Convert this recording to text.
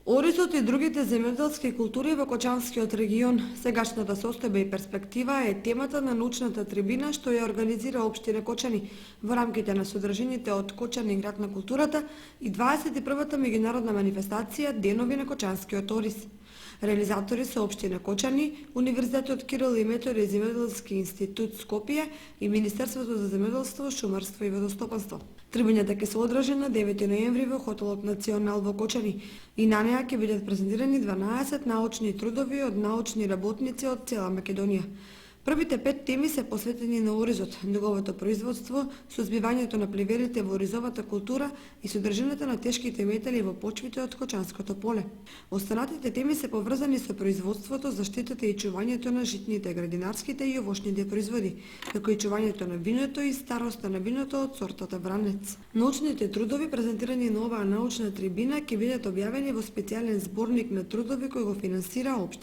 Оризот и другите земјоделски култури во Кочанскиот регион. Сегашната состојба и перспектива е темата на научната трибина што ја организира Општина Кочани во рамките на содржините од Кочани град на културата и 21-та меѓународна манифестација Денови на Кочанскиот ориз. Реализатори се Општина Кочани, Универзитетот Кирил и Методи земјоделски институт Скопје и Министерството за земјоделство, шумарство и водостопанство. Трибината ќе се одржи на 9 ноември во хотелот Национал во Кочани и на неа ќе бидат презентирани 12 научни трудови од научни работници од цела Македонија. Првите 5 теми се посветени на оризот, неговото производство, сузбивањето на плеверите во оризовата култура и содржината на тешките метали во почвите од Кочанското поле. Останатите теми се поврзани со производството, заштитата и чувањето на житните, градинарските и овошните производи, како и чувањето на виното и староста на виното од сортата Вранец. Научните трудови презентирани на оваа научна трибина ќе бидат објавени во специјален зборник на трудови кој го финансира Општина